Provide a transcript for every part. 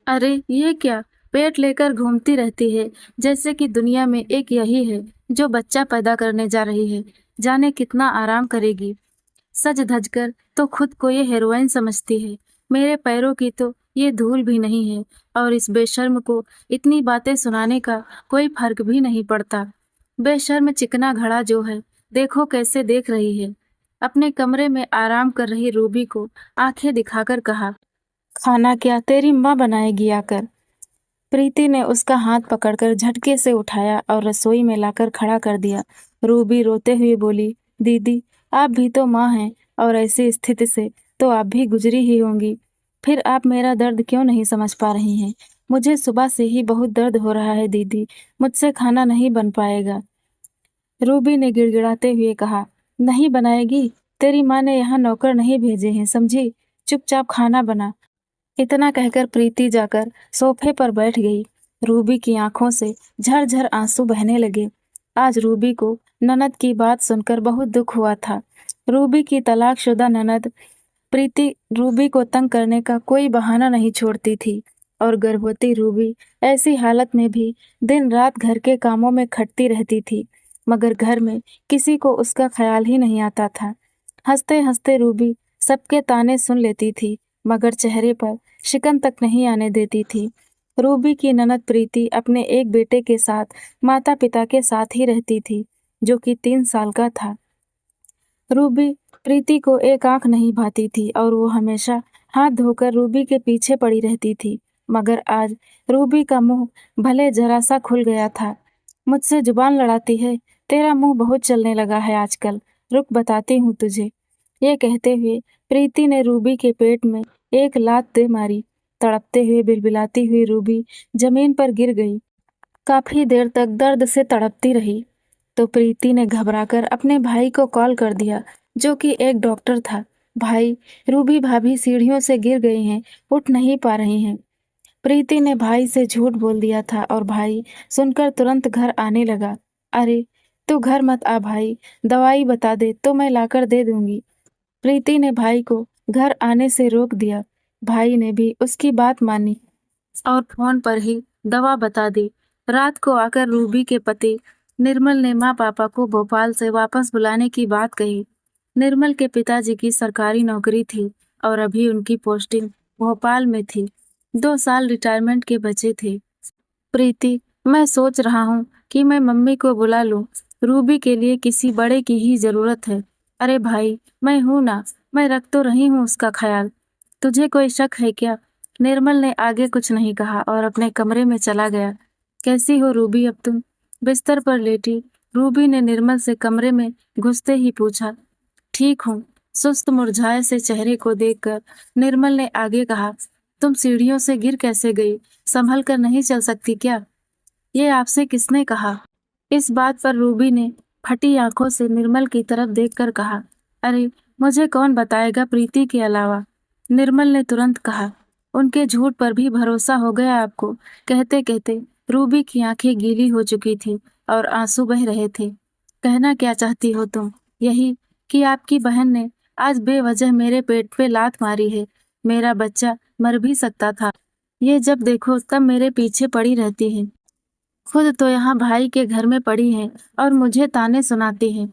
अरे ये क्या, पेट लेकर घूमती रहती है, जैसे कि दुनिया में एक यही है जो बच्चा पैदा करने जा रही है। जाने कितना आराम करेगी। सज धज कर तो खुद को ये हीरोइन समझती है। मेरे पैरों की तो ये धूल भी नहीं है, और इस बेशर्म को इतनी बातें सुनाने का कोई फर्क भी नहीं पड़ता। बेशर्म चिकना घड़ा जो है, देखो कैसे देख रही है। अपने कमरे में आराम कर रही रूबी को आंखें दिखाकर कहा, खाना क्या तेरी माँ बनाएगी आकर। प्रीति ने उसका हाथ पकड़कर झटके से उठाया और रसोई में लाकर खड़ा कर दिया। रूबी रोते हुए बोली, दीदी, आप भी तो माँ हैं, और ऐसी स्थिति से तो आप भी गुजरी ही होंगी। फिर आप मेरा दर्द क्यों नहीं समझ पा रही हैं? मुझे सुबह से ही बहुत दर्द हो रहा है दीदी, मुझसे खाना नहीं बन पाएगा। रूबी ने गिड़गिड़ाते हुए कहा, नहीं बनाएगी? तेरी माँ ने यहाँ नौकर नहीं भेजे हैं, समझी? चुपचाप खाना बना। इतना कहकर प्रीति जाकर सोफे पर बैठ गई। रूबी की आंखों से झरझर आंसू बहने लगे। आज रूबी को ननद की बात सुनकर बहुत दुख हुआ था। रूबी की तलाकशुदा ननद प्रीति रूबी को तंग करने का कोई बहाना नहीं छोड़ती थी, और गर्भवती रूबी ऐसी हालत में भी दिन रात घर के कामों में खटती रहती थी, मगर घर में किसी को उसका ख्याल ही नहीं आता था। हंसते हंसते रूबी सबके ताने सुन लेती थी, मगर चेहरे पर शिकन तक नहीं आने देती थी। रूबी की ननद प्रीति अपने एक बेटे के साथ माता पिता के साथ ही रहती थी, जो कि 3 साल का था। रूबी प्रीति को एक आंख नहीं भाती थी, और वो हमेशा हाथ धोकर रूबी के पीछे पड़ी रहती थी। मगर आज रूबी का मुंह भले जरा सा खुल गया था। मुझसे जुबान लड़ाती है, तेरा मुंह बहुत चलने लगा है आजकल, रुक बताती हूँ तुझे। ये कहते हुए प्रीति ने रूबी के पेट में एक लात दे मारी। तड़पते हुए बिलबिलाती हुई रूबी जमीन पर गिर गई। काफी देर तक दर्द से तड़पती रही, तो प्रीति ने घबराकर अपने भाई को कॉल कर दिया, जो कि एक डॉक्टर था। भाई, रूबी भाभी सीढ़ियों से गिर गई हैं, उठ नहीं पा रही हैं। प्रीति ने भाई से झूठ बोल दिया था, और भाई सुनकर तुरंत घर आने लगा। अरे, तू घर मत आ भाई, दवाई बता दे तो मैं लाकर दे दूंगी। प्रीति ने भाई को घर आने से रोक दिया। भाई ने भी उसकी बात मानी और फोन पर ही दवा बता दी। रात को आकर रूबी के पति निर्मल ने माँ पापा को भोपाल से वापस बुलाने की बात कही। निर्मल के पिताजी की सरकारी नौकरी थी, और अभी उनकी पोस्टिंग भोपाल में थी। 2 साल रिटायरमेंट के बचे थे। प्रीति, मैं सोच रहा हूँ कि मैं मम्मी को बुला लूं। रूबी के लिए किसी बड़े की ही जरूरत है। अरे भाई, मैं हूं ना, मैं रख तो रही हूँ उसका ख्याल। तुझे कोई शक है क्या? निर्मल ने आगे कुछ नहीं कहा और अपने कमरे में चला गया। कैसी हो रूबी अब तुम? बिस्तर पर लेटी रूबी ने निर्मल से कमरे में घुसते ही पूछा। ठीक हूँ। सुस्त मुरझाए से चेहरे को देखकर निर्मल ने आगे कहा, तुम सीढ़ियों से गिर कैसे गई? संभल कर नहीं चल सकती क्या? ये आपसे किसने कहा? इस बात पर रूबी ने फटी आंखों से निर्मल की तरफ देखकर कहा, अरे, मुझे कौन बताएगा प्रीति के अलावा? निर्मल ने तुरंत कहा, उनके झूठ पर भी भरोसा हो गया आपको? कहते कहते रूबी की आंखें गीली हो चुकी थी और आंसू बह रहे थे। कहना क्या चाहती हो तुम? यही कि आपकी बहन ने आज बेवजह मेरे पेट पे लात मारी है। मेरा बच्चा मर भी सकता था। ये जब देखो तब मेरे पीछे पड़ी रहती है। खुद तो यहाँ भाई के घर में पड़ी है और मुझे ताने सुनाती है।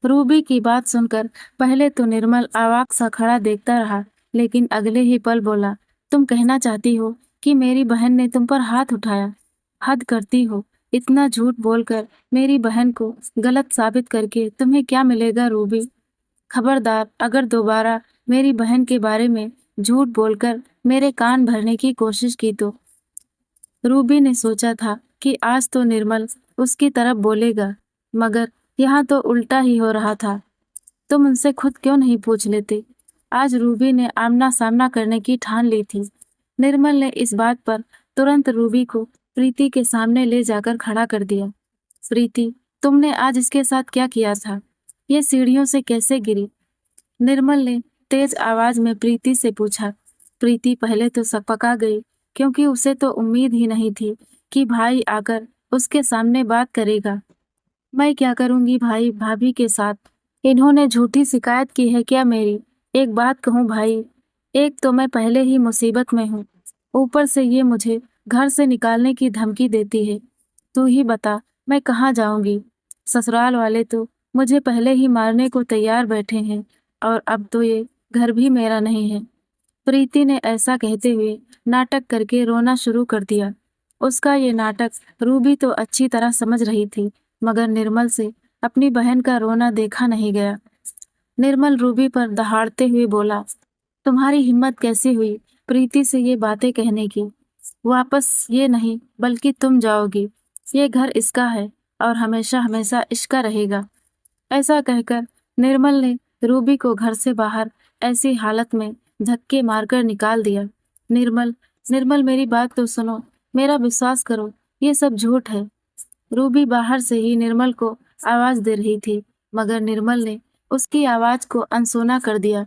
रूबी की बात सुनकर पहले तो निर्मल अवाक सा खड़ा देखता रहा, लेकिन अगले ही पल बोला, तुम कहना चाहती हो कि मेरी बहन ने तुम पर हाथ उठाया? हद करती हो। इतना झूठ बोलकर मेरी बहन को गलत साबित करके तुम्हें क्या मिलेगा रूबी? खबरदार, अगर दोबारा मेरी बहन के बारे में झूठ बोलकर मेरे कान भरने की कोशिश की तो। रूबी ने सोचा था कि आज तो निर्मल उसकी तरफ बोलेगा, मगर यहाँ तो उल्टा ही हो रहा था। तुम उनसे खुद क्यों नहीं पूछ लेते? आज रूबी ने आमना सामना करने की ठान ली थी। निर्मल ने इस बात पर तुरंत रूबी को प्रीति के सामने ले जाकर खड़ा कर दिया। प्रीति, तुमने आज इसके साथ क्या किया था? ये सीढ़ियों से कैसे गिरी? निर्मल ने तेज आवाज में प्रीति से पूछा। प्रीति पहले तो सकपका गई, क्योंकि उसे तो उम्मीद ही नहीं थी कि भाई आकर उसके सामने बात करेगा। मैं क्या करूंगी भाई भाभी के साथ? इन्होंने झूठी शिकायत की है क्या मेरी? एक बात कहूँ भाई, एक तो मैं पहले ही मुसीबत में हूँ, ऊपर से ये मुझे घर से निकालने की धमकी देती है। तू ही बता, मैं कहाँ जाऊंगी? ससुराल वाले तो मुझे पहले ही मारने को तैयार बैठे हैं और अब तो ये घर भी मेरा नहीं है। प्रीति ने ऐसा कहते हुए नाटक करके रोना शुरू कर दिया। उसका ये नाटक रूबी तो अच्छी तरह समझ रही थी, मगर निर्मल से अपनी बहन का रोना देखा नहीं गया। निर्मल रूबी पर दहाड़ते हुए बोला, तुम्हारी हिम्मत कैसी हुई प्रीति से ये बातें कहने की? वापस ये नहीं बल्कि तुम जाओगी। ये घर इसका है और हमेशा हमेशा इसका रहेगा। ऐसा कहकर निर्मल ने रूबी को घर से बाहर ऐसी हालत में धक्के मारकर निकाल दिया। निर्मल, निर्मल मेरी बात तो सुनो, मेरा विश्वास करो, ये सब झूठ है। रूबी बाहर से ही निर्मल को आवाज दे रही थी, मगर निर्मल ने उसकी आवाज को अनसुना कर दिया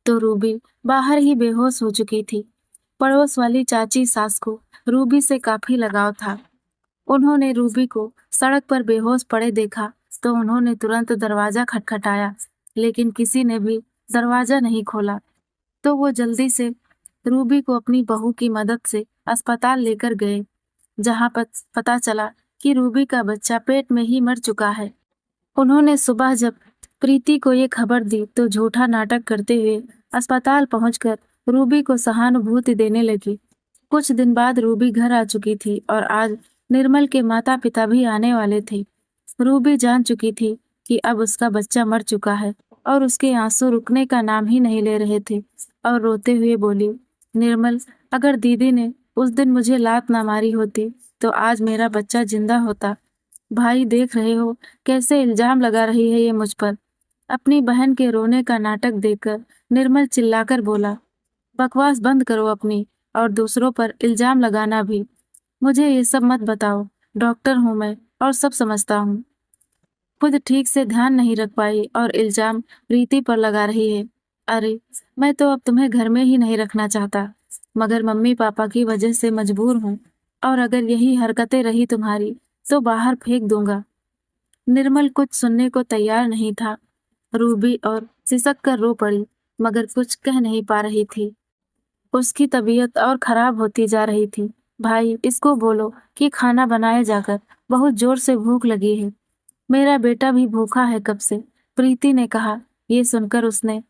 तो रूबी बाहर ही बेहोश हो चुकी थी। पड़ोस वाली चाची सास को रूबी से काफी लगाव था। उन्होंने रूबी को सड़क पर बेहोश पड़े देखा तो उन्होंने तुरंत दरवाजा खटखटाया, लेकिन किसी ने भी दरवाजा नहीं खोला। तो वो जल्दी से रूबी को अपनी बहू की मदद से अस्पताल लेकर गए, जहां पर पता चला कि रूबी का बच्चा पेट में ही मर चुका है। उन्होंने सुबह जब प्रीति को ये खबर दी तो झूठा नाटक करते हुए अस्पताल पहुंचकर रूबी को सहानुभूति देने लगी। कुछ दिन बाद रूबी घर आ चुकी थी और आज निर्मल के माता पिता भी आने वाले थे। रूबी जान चुकी थी कि अब उसका बच्चा मर चुका है और उसके आंसू रुकने का नाम ही नहीं ले रहे थे और रोते हुए बोली, निर्मल, अगर दीदी ने उस दिन मुझे लात ना मारी होती तो आज मेरा बच्चा जिंदा होता। भाई देख रहे हो कैसे इल्जाम लगा रही है ये मुझ पर। अपनी बहन के रोने का नाटक देखकर निर्मल चिल्लाकर बोला, बकवास बंद करो अपनी और दूसरों पर इल्जाम लगाना भी। मुझे ये सब मत बताओ, डॉक्टर हूं मैं और सब समझता हूँ। खुद ठीक से ध्यान नहीं रख पाई और इल्जाम प्रीति पर लगा रही है। अरे, मैं तो अब तुम्हें घर में ही नहीं रखना चाहता, मगर मम्मी पापा की वजह से मजबूर हूँ और अगर यही हरकतें रही तुम्हारी तो बाहर फेंक दूंगा। निर्मल कुछ सुनने को तैयार नहीं था। रूबी और सिसक कर रो पड़ी, मगर कुछ कह नहीं पा रही थी। उसकी तबीयत और खराब होती जा रही थी। भाई, इसको बोलो कि खाना बनाए जाकर, बहुत जोर से भूख लगी है। मेरा बेटा भी भूखा है कब से, प्रीति ने कहा। ये सुनकर उसने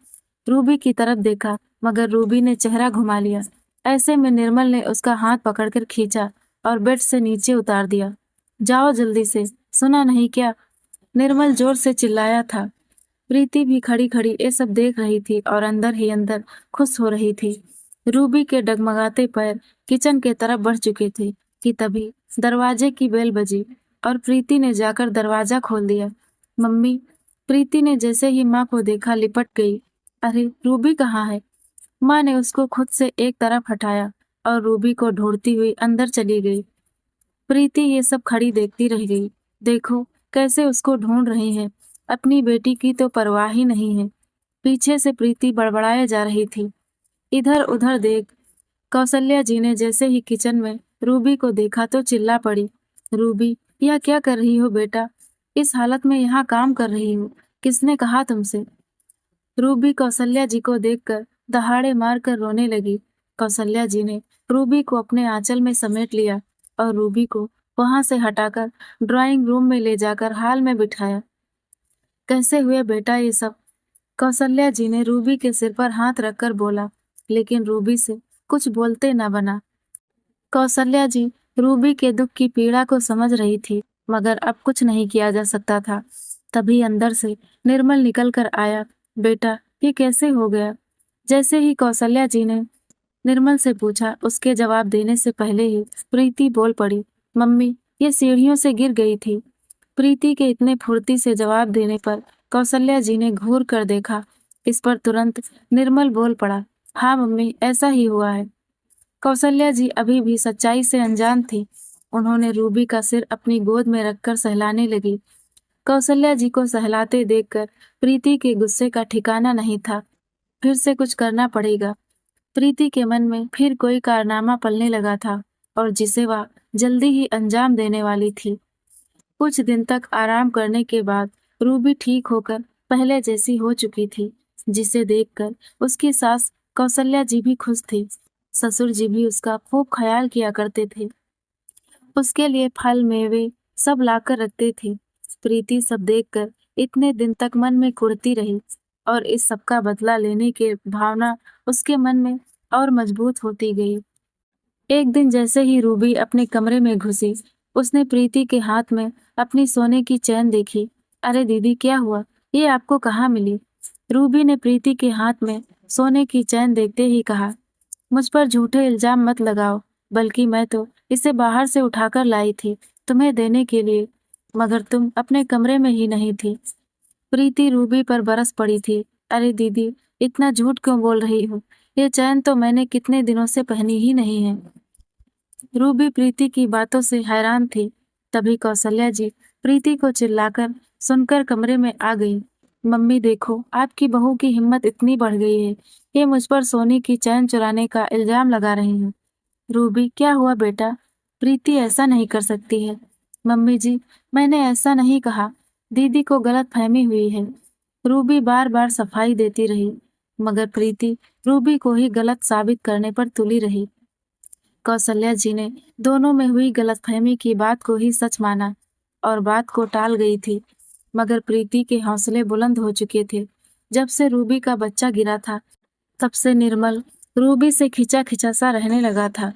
रूबी की तरफ देखा, मगर रूबी ने चेहरा घुमा लिया। ऐसे में निर्मल ने उसका हाथ पकड़कर खींचा और बेड से नीचे उतार दिया। जाओ जल्दी से, सुना नहीं क्या? निर्मल जोर से चिल्लाया था। प्रीति भी खड़ी खड़ी ये सब देख रही थी और अंदर ही अंदर खुश हो रही थी। रूबी के डगमगाते पैर किचन के तरफ बढ़ चुके थे कि तभी दरवाजे की बेल बजी और प्रीति ने जाकर दरवाजा खोल दिया। मम्मी, प्रीति ने जैसे ही माँ को देखा लिपट गई। अरे, रूबी कहाँ है? माँ ने उसको खुद से एक तरफ हटाया और रूबी को ढूंढती हुई अंदर चली गई। प्रीति ये सब खड़ी देखती रह गई। देखो कैसे उसको ढूंढ रही है, अपनी बेटी की तो परवाह ही नहीं है। पीछे से प्रीति बड़बड़ाए जा रही थी। इधर उधर देख कौशल्या जी ने जैसे ही किचन में रूबी को देखा तो चिल्ला पड़ी, रूबी, यह क्या कर रही हो बेटा? इस हालत में यहाँ काम कर रही हो? किसने कहा तुमसे? रूबी कौशल्या जी को देखकर दहाड़े मारकर रोने लगी। कौशल्या जी ने रूबी को अपने आंचल में समेट लिया और रूबी को वहां से हटाकर ड्राइंग रूम में ले जाकर हाल में बिठाया। कैसे हुए बेटा ये सब? कौशल्या जी ने रूबी के सिर पर हाथ रखकर बोला, लेकिन रूबी से कुछ बोलते न बना। कौशल्या जी रूबी के दुख की पीड़ा को समझ रही थी, मगर अब कुछ नहीं किया जा सकता था। तभी अंदर से निर्मल निकल कर आया। बेटा, ये कैसे हो गया? जैसे ही कौशल्या जी ने निर्मल से पूछा, उसके जवाब देने से पहले ही प्रीति बोल पड़ी, मम्मी, ये सीढ़ियों से गिर गई थी। प्रीति के इतने फुर्ती से जवाब देने पर कौशल्या जी ने घूर कर देखा। इस पर तुरंत निर्मल बोल पड़ा, हाँ मम्मी, ऐसा ही हुआ है। कौशल्या जी अभी भी सच्चाई से अनजान थी। उन्होंने रूबी का सिर अपनी गोद में रखकर सहलाने लगी। कौशल्या जी को सहलाते देखकर प्रीति के गुस्से का ठिकाना नहीं था। फिर से कुछ करना पड़ेगा। प्रीति के मन में फिर कोई कारनामा पलने लगा था और जिसे वह जल्दी ही अंजाम देने वाली थी। कुछ दिन तक आराम करने के बाद रूबी ठीक होकर पहले जैसी हो चुकी थी, जिसे देखकर उसकी सास कौशल्या जी भी खुश थी। ससुर जी भी उसका खूब ख्याल किया करते थे। उसके लिए फल मेवे सब लाकर रखते थे। प्रीति सब देखकर इतने दिन तक मन में कुढ़ती रही और इस सब का बदला लेने की भावना उसके मन में और मजबूत होती गई। एक दिन जैसे ही रूबी अपने कमरे में घुसी, उसने प्रीति के हाथ में अपनी सोने की चैन देखी। अरे दीदी, क्या हुआ? ये आपको कहाँ मिली? रूबी ने प्रीति के हाथ में सोने की चैन देखते ही कहा, मुझ पर झूठे इल्जाम मत लगाओ, बल्कि मैं तो इसे बाहर से उठाकर लाई थी तुम्हें देने के लिए, मगर तुम अपने कमरे में ही नहीं थी। प्रीति रूबी पर बरस पड़ी थी। अरे दीदी, इतना झूठ क्यों बोल रही हो? ये चैन तो मैंने कितने दिनों से पहनी ही नहीं है। रूबी प्रीति की बातों से हैरान थी। तभी कौशल्या जी प्रीति को चिल्लाकर सुनकर कमरे में आ गई। मम्मी देखो, आपकी बहू की हिम्मत इतनी बढ़ गई है, ये मुझ पर सोने की चैन चुराने का इल्जाम लगा रही है। रूबी, क्या हुआ बेटा? प्रीति ऐसा नहीं कर सकती है। मम्मी जी, मैंने ऐसा नहीं कहा, दीदी को गलत फहमी हुई है। रूबी बार बार सफाई देती रही, मगर प्रीति रूबी को ही गलत साबित करने पर तुली रही। कौशल्या जी ने दोनों में हुई गलतफहमी की बात को ही सच माना और बात को टाल गई थी, मगर प्रीति के हौसले बुलंद हो चुके थे। जब से रूबी का बच्चा गिरा था, तब से निर्मल रूबी से खिंचा खिंचा सा रहने लगा था।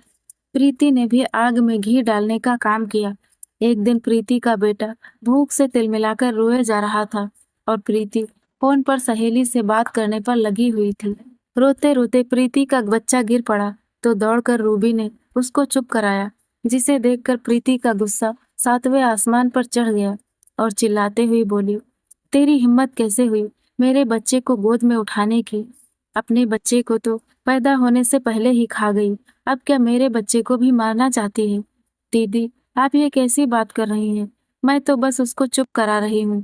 प्रीति ने भी आग में घी डालने का काम किया। एक दिन प्रीति का बेटा भूख से तिलमिलाकर रोए जा रहा था और प्रीति फोन पर सहेली से बात करने पर लगी हुई थी। रोते रोते प्रीति का बच्चा गिर पड़ा तो दौड़कर रूबी ने उसको चुप कराया, जिसे देखकर प्रीति का गुस्सा सातवें आसमान पर चढ़ गया और चिल्लाते हुए बोली, तेरी हिम्मत कैसे हुई मेरे बच्चे को गोद में उठाने की? अपने बच्चे को तो पैदा होने से पहले ही खा गई, अब क्या मेरे बच्चे को भी मारना चाहती है? दीदी, आप ये कैसी बात कर रही हैं? मैं तो बस उसको चुप करा रही हूँ।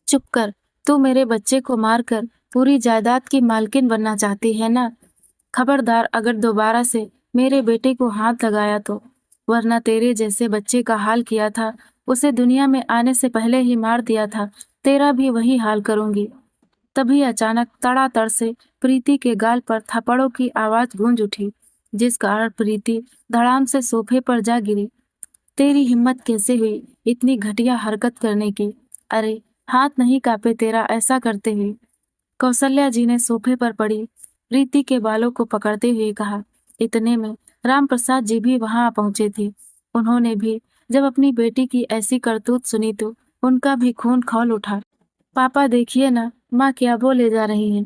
चुप कर, तू मेरे बच्चे को मारकर पूरी जायदाद की मालकिन बनना चाहती है ना? खबरदार, अगर दोबारा से मेरे बेटे को हाथ लगाया तो, वरना तेरे जैसे बच्चे का हाल किया था, उसे दुनिया में आने से पहले ही मार दिया था, तेरा भी वही हाल करूंगी। तभी अचानक तड़ातड़ से प्रीति के गाल पर थप्पड़ों की आवाज गूंज उठी, जिस कारण प्रीति धड़ाम से सोफे पर जा गिरी। तेरी हिम्मत कैसे हुई इतनी घटिया हरकत करने की? अरे, हाथ नहीं कांपे तेरा ऐसा करते हुए? कौशल्या जी ने सोफे पर पड़ी प्रीति के बालों को पकड़ते हुए कहा। इतने में राम प्रसाद जी भी वहां पहुंचे थे। उन्होंने भी जब अपनी बेटी की ऐसी करतूत सुनी तो उनका भी खून खौल उठा। पापा देखिए ना, माँ क्या बोले जा रही हैं।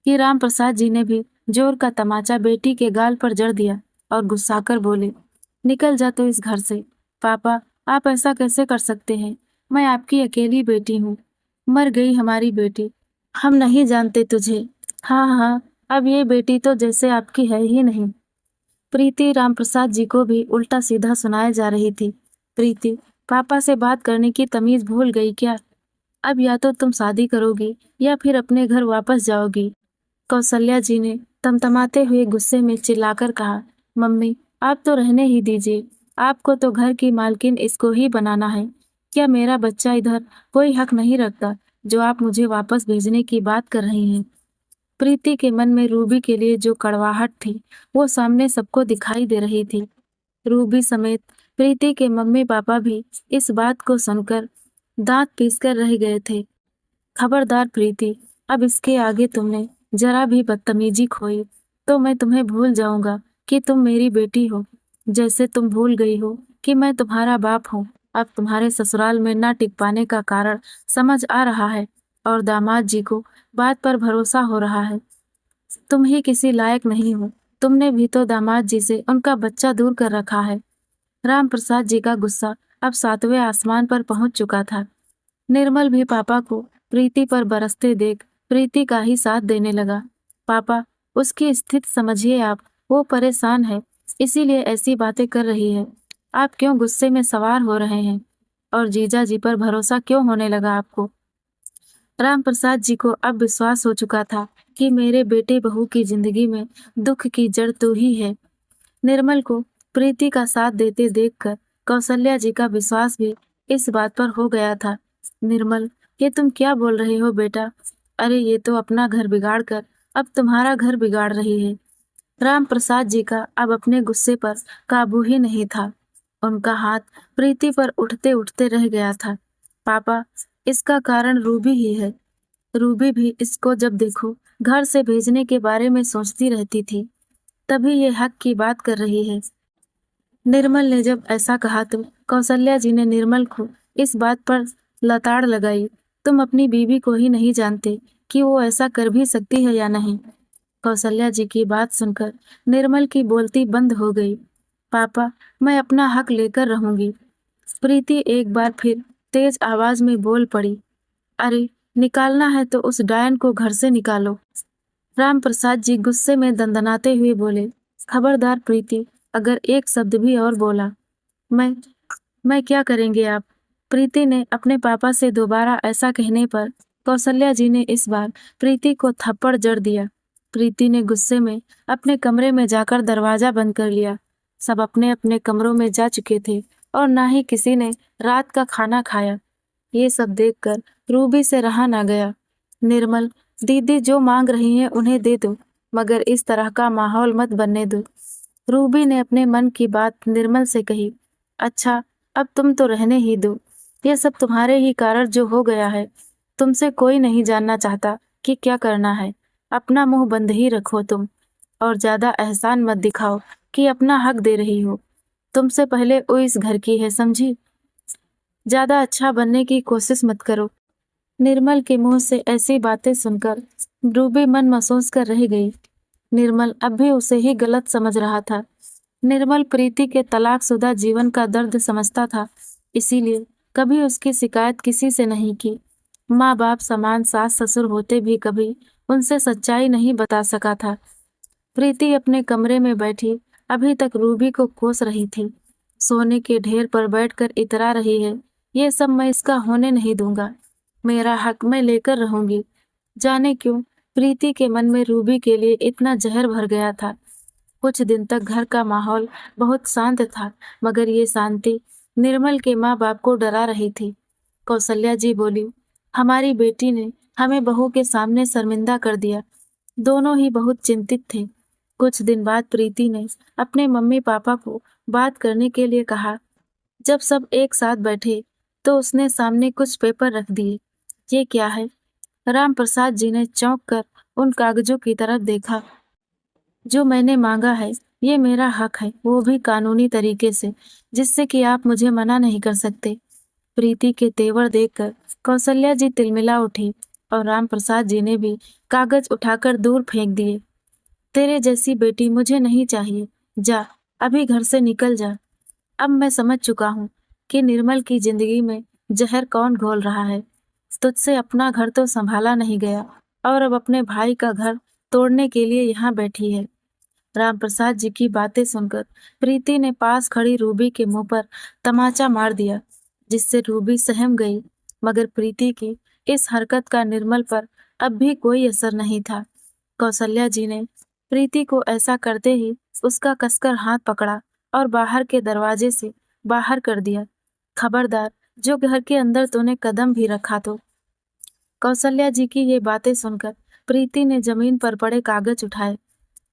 कि राम प्रसाद जी ने भी जोर का तमाचा बेटी के गाल पर जड़ दिया और गुस्साकर बोले, निकल जा तो इस घर से। पापा, आप ऐसा कैसे कर सकते हैं? मैं आपकी अकेली बेटी हूँ, मर गई हमारी बेटी, हम नहीं जानते तुझे। हाँ हाँ, अब ये बेटी तो जैसे आपकी है ही नहीं। प्रीति रामप्रसाद जी को भी उल्टा सीधा सुनाए जा रही थी। प्रीति, पापा से बात करने की तमीज भूल गई क्या? अब या तो तुम शादी करोगी या फिर अपने घर वापस जाओगी। कौशल्या जी ने तमतमाते हुए गुस्से में चिल्लाकर कहा, मम्मी, आप तो रहने ही दीजिए, आपको तो घर की मालकिन इसको ही बनाना है। क्या मेरा बच्चा इधर कोई हक नहीं रखता जो आप मुझे वापस भेजने की बात कर रही हैं? प्रीति के मन में रूबी के लिए जो कड़वाहट थी, वो सामने सबको दिखाई दे रही थी। रूबी समेत प्रीति के मम्मी पापा भी इस बात को सुनकर दांत पीसकर रह गए थे। खबरदार प्रीति, अब इसके आगे तुमने जरा भी बदतमीजी खोई तो मैं तुम्हें भूल जाऊंगा कि तुम मेरी बेटी हो, जैसे तुम भूल गई हो कि मैं तुम्हारा बाप हूँ। अब तुम्हारे ससुराल में ना टिक पाने का कारण समझ आ रहा है और दामाद जी को बात पर भरोसा हो रहा है। तुम ही किसी लायक नहीं हो, तुमने भी तो दामाद जी से उनका बच्चा दूर कर रखा है। राम प्रसाद जी का गुस्सा अब सातवें आसमान पर पहुंच चुका था। निर्मल भी पापा को प्रीति पर बरसते देख प्रीति का ही साथ देने लगा। पापा, उसकी स्थिति समझिए आप, वो परेशान है, इसीलिए ऐसी बातें कर रही है। आप क्यों गुस्से में सवार हो रहे हैं? और जीजा जी पर भरोसा क्यों होने लगा आपको? राम प्रसाद जी को अब विश्वास हो चुका था कि मेरे बेटे बहू की जिंदगी में दुख की जड़ तू ही है। निर्मल को प्रीति का साथ देते देखकर कौशल्या जी का विश्वास भी इस बात पर हो गया था। निर्मल, ये तुम क्या बोल रहे हो बेटा? अरे ये तो अपना घर बिगाड़ कर अब तुम्हारा घर बिगाड़ रही है। राम प्रसाद जी का अब अपने गुस्से पर काबू ही नहीं था। उनका हाथ प्रीति पर उठते उठते रह गया था। पापा, इसका कारण रूबी ही है। रूबी भी इसको जब देखो घर से भेजने के बारे में सोचती रहती थी। तभी ये हक की बात कर रही है। निर्मल ने जब ऐसा कहा तो कौशल्या जी ने निर्मल को इस बात पर लताड़ लगाई। तुम अपनी बीवी को ही नहीं जानते कि वो ऐसा कर भी सकती है या नहीं। कौशल्या जी की बात सुनकर निर्मल की बोलती बंद हो गई। पापा, मैं अपना हक लेकर रहूंगी। प्रीति एक बार फिर तेज आवाज में बोल पड़ी। अरे, निकालना है तो उस डायन को घर से निकालो। राम प्रसाद जी गुस्से में दंदनाते हुए बोले, खबरदार प्रीति, अगर एक शब्द भी और बोला, मैं मैं क्या करेंगे आप? प्रीति ने अपने पापा से दोबारा ऐसा कहने पर कौशल्या जी ने इस बार प्रीति को थप्पड़ जड़ दिया। प्रीति ने गुस्से में अपने कमरे में जाकर दरवाजा बंद कर लिया। सब अपने अपने कमरों में जा चुके थे और ना ही किसी ने रात का खाना खाया। ये सब देखकर रूबी से रहा ना गया। निर्मल, दीदी जो मांग रही हैं उन्हें दे दो, मगर इस तरह का माहौल मत बनने दो। रूबी ने अपने मन की बात निर्मल से कही। अच्छा, अब तुम तो रहने ही दो। ये सब तुम्हारे ही कारण जो हो गया है। तुमसे कोई नहीं जानना चाहता कि क्या करना है। अपना मुंह बंद ही रखो तुम, और ज्यादा एहसान मत दिखाओ कि अपना हक दे रही हो। तुमसे पहले वो इस घर की है, समझी? ज्यादा अच्छा बनने की कोशिश मत करो। निर्मल के मुंह से ऐसी बातें सुनकर रूबी मन महसूस कर रह गई। निर्मल अब भी उसे ही गलत समझ रहा था। निर्मल प्रीति के तलाकशुदा जीवन का दर्द समझता था, इसीलिए कभी उसकी शिकायत किसी से नहीं की। माँ बाप समान सास ससुर होते भी कभी उनसे सच्चाई नहीं बता सका था। प्रीति अपने कमरे में बैठी अभी तक रूबी को कोस रही थी। सोने के ढेर पर बैठकर इतरा रही है, ये सब मैं इसका होने नहीं दूंगा। मेरा हक मैं लेकर रहूंगी। जाने क्यों प्रीति के मन में रूबी के लिए इतना जहर भर गया था। कुछ दिन तक घर का माहौल बहुत शांत था, मगर ये शांति निर्मल के माँ बाप को डरा रही थी। कौशल्या जी बोली, हमारी बेटी ने हमें बहू के सामने शर्मिंदा कर दिया। दोनों ही बहुत चिंतित थे। कुछ दिन बाद प्रीति ने अपने मम्मी पापा को बात करने के लिए कहा। जब सब एक साथ बैठे तो उसने सामने कुछ पेपर रख दिए। ये क्या है? राम प्रसाद जी ने चौंक कर उन कागजों की तरफ देखा। जो मैंने मांगा है, ये मेरा हक है, वो भी कानूनी तरीके से, जिससे कि आप मुझे मना नहीं कर सकते। प्रीति के तेवर देखकर कौशल्या जी तिलमिला उठी और राम प्रसाद जी ने भी कागज उठाकर दूर फेंक दिए। तेरे जैसी बेटी मुझे नहीं चाहिए। जा, अभी घर से निकल जा। अब मैं समझ चुका हूँ कि निर्मल की जिंदगी में जहर कौन घोल रहा है। तुझसे अपना घर तो संभाला नहीं गया और अब अपने भाई का घर तोड़ने के लिए यहाँ बैठी है। रामप्रसाद जी की बातें सुनकर प्रीति ने पास खड़ी रूबी के मुंह पर तमाचा मार दिया, जिससे रूबी सहम गई। मगर प्रीति की इस हरकत का निर्मल पर अब भी कोई असर नहीं था। कौशल्या जी ने प्रीति को ऐसा करते ही उसका कसकर हाथ पकड़ा और बाहर के दरवाजे से बाहर कर दिया। खबरदार, जो घर के अंदर तूने कदम भी रखा तो। कौशल्या जी की ये बातें सुनकर प्रीति ने जमीन पर पड़े कागज उठाए।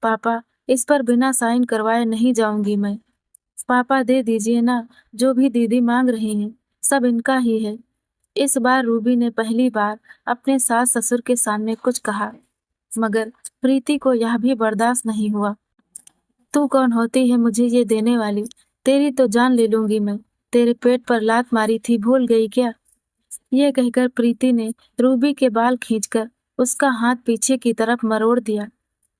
पापा, इस पर बिना साइन करवाए नहीं जाऊंगी मैं। पापा, दे दीजिए ना, जो भी दीदी मांग रही हैं सब इनका ही है। इस बार रूबी ने पहली बार अपने सास ससुर के सामने कुछ कहा, मगर प्रीति को यह भी बर्दाश्त नहीं हुआ। तू कौन होती है मुझे ये देने वाली? तेरी तो जान ले लूंगी मैं। तेरे पेट पर लात मारी थी, भूल गई क्या? ये कहकर प्रीति ने रूबी के बाल खींचकर उसका हाथ पीछे की तरफ मरोड़ दिया।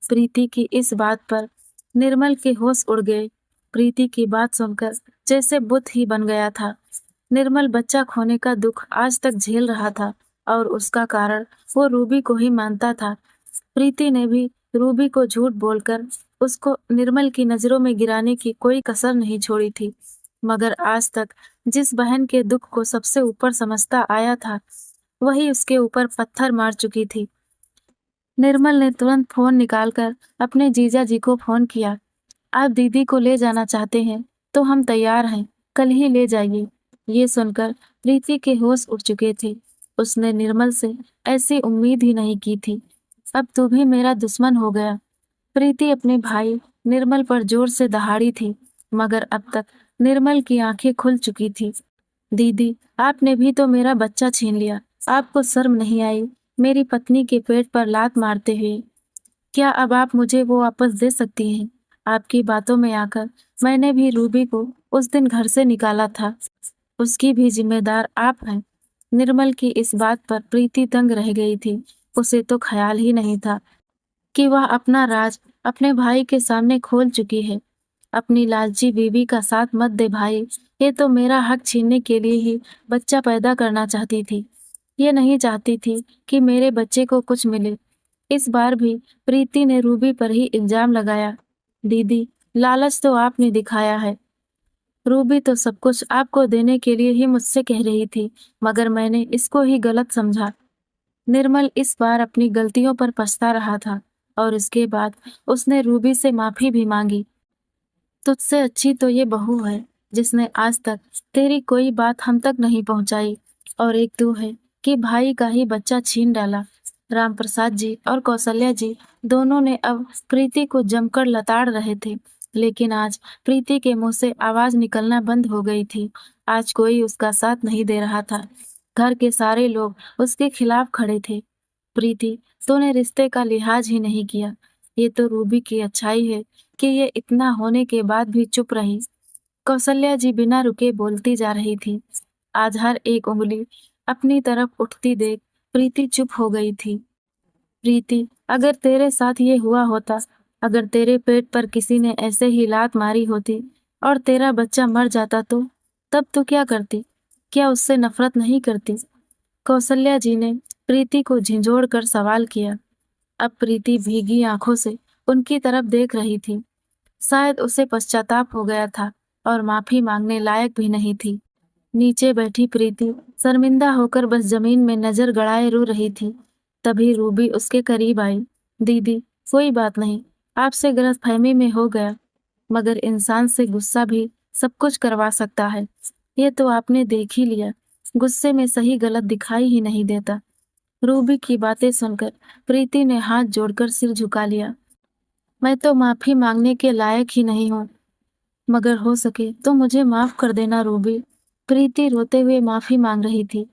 प्रीति की इस बात पर निर्मल के होश उड़ गए। प्रीति की बात सुनकर जैसे बुत ही बन गया था। निर्मल बच्चा खोने का दुख आज तक झेल रहा था और उसका कारण वो रूबी को ही मानता था। प्रीति ने भी रूबी को झूठ बोलकर उसको निर्मल की नजरों में गिराने की कोई कसर नहीं छोड़ी थी, मगर आज तक जिस बहन के दुख को सबसे ऊपर समझता आया था, वही उसके ऊपर पत्थर मार चुकी थी। निर्मल ने तुरंत फोन निकालकर अपने जीजा जी को फोन किया। आप दीदी को ले जाना चाहते हैं तो हम तैयार हैं, कल ही ले जाइए। ये सुनकर प्रीति के होश उड़ चुके थे। उसने निर्मल से ऐसी उम्मीद ही नहीं की थी। अब तू भी मेरा दुश्मन हो गया। प्रीति अपने भाई निर्मल पर जोर से दहाड़ी थी, मगर अब तक निर्मल की आंखें खुल चुकी थी। दीदी, आपने भी तो मेरा बच्चा छीन लिया। आपको शर्म नहीं आई मेरी पत्नी के पेट पर लात मारते हुए? क्या अब आप मुझे वो वापस दे सकती हैं? आपकी बातों में आकर मैंने भी रूबी को उस दिन घर से निकाला था। उसकी भी जिम्मेदार आप हैं। निर्मल की इस बात पर प्रीति दंग रह गई थी। उसे तो ख्याल ही नहीं था कि वह अपना राज अपने भाई के सामने खोल चुकी है। अपनी लालची बीवी का साथ मत दे भाई। ये तो मेरा हक छीनने के लिए ही बच्चा पैदा करना चाहती थी। ये नहीं चाहती थी कि मेरे बच्चे को कुछ मिले। इस बार भी प्रीति ने रूबी पर ही इल्जाम लगाया। दीदी, लालच तो आपने दिखाया है। रूबी तो सब कुछ आपको देने के लिए ही मुझसे कह रही थी, मगर मैंने इसको ही गलत समझा। निर्मल इस बार अपनी गलतियों पर पछता रहा था और इसके बाद उसने रूबी से माफी भी मांगी। तुझसे अच्छी तो ये बहू है जिसने आज तक तेरी कोई बात हम तक नहीं पहुंचाई, और एक तू है कि भाई का ही बच्चा छीन डाला। रामप्रसाद जी और कौशल्या जी दोनों ने अब प्रीति को जमकर लताड़ रहे थे, लेकिन आज प्रीति के मुंह से आवाज निकलना बंद हो गई थी। आज कोई उसका साथ नहीं दे रहा था। घर के सारे लोग उसके खिलाफ खड़े थे। प्रीति, तूने रिश्ते का लिहाज ही नहीं किया। ये तो रूबी की अच्छाई है कि ये इतना होने के बाद भी चुप रही। कौशल्या जी बिना रुके बोलती जा रही थी। आज हर एक उंगली अपनी तरफ उठती देख प्रीति चुप हो गई थी। प्रीति, अगर तेरे साथ ये हुआ होता, अगर तेरे पेट पर किसी ने ऐसे ही लात मारी होती और तेरा बच्चा मर जाता तो तब तो क्या करती? क्या उससे नफरत नहीं करती? कौशल्या जी ने प्रीति को झिंझोड़ कर सवाल किया। अब प्रीति भीगी आंखों से उनकी तरफ देख रही थी। शायद उसे पश्चाताप हो गया था और माफी मांगने लायक भी नहीं थी। नीचे बैठी प्रीति शर्मिंदा होकर बस जमीन में नजर गड़ाए रो रही थी। तभी रूबी उसके करीब आई। दीदी, कोई बात नहीं, आपसे गलतफहमी में हो गया, मगर इंसान से गुस्सा भी सब कुछ करवा सकता है। ये तो आपने देख ही लिया, गुस्से में सही गलत दिखाई ही नहीं देता। रूबी की बातें सुनकर प्रीति ने हाथ जोड़कर सिर झुका लिया। मैं तो माफी मांगने के लायक ही नहीं हूँ, मगर हो सके तो मुझे माफ कर देना रूबी। प्रीति रोते हुए माफी मांग रही थी।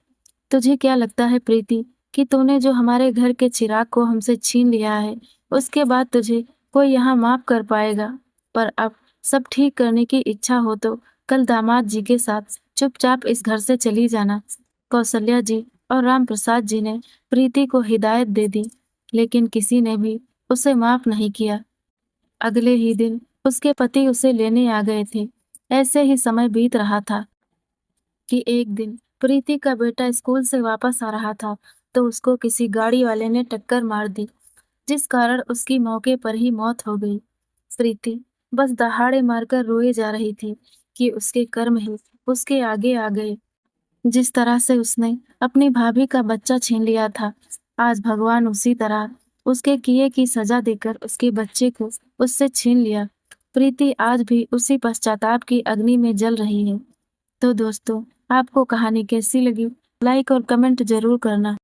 तुझे क्या लगता है प्रीति कि तूने जो हमारे घर के चिराग को हमसे छीन लिया है, उसके बाद तुझे कोई यहाँ माफ कर पाएगा? पर अब सब ठीक करने की इच्छा हो तो कल दामाद जी के साथ चुपचाप इस घर से चली जाना। कौशल्या जी और राम प्रसाद जी ने प्रीति को हिदायत दे दी, लेकिन किसी ने भी उसे माफ नहीं किया। अगले ही दिन उसके पति उसे लेने आ गए थे। ऐसे ही समय बीत रहा था कि एक दिन प्रीति का बेटा स्कूल से वापस आ रहा था तो उसको किसी गाड़ी वाले ने टक्कर मार दी, जिस कारण उसकी मौके पर ही मौत हो गई। प्रीति बस दहाड़े मारकर रोए जा रही थी कि उसके कर्म ही उसके आगे आ गए। जिस तरह से उसने अपनी भाभी का बच्चा छीन लिया था, आज भगवान उसी तरह उसके किए की सजा देकर उसके बच्चे को उससे छीन लिया। प्रीति आज भी उसी पश्चाताप की अग्नि में जल रही है। तो दोस्तों, आपको कहानी कैसी लगी? लाइक और कमेंट जरूर करना।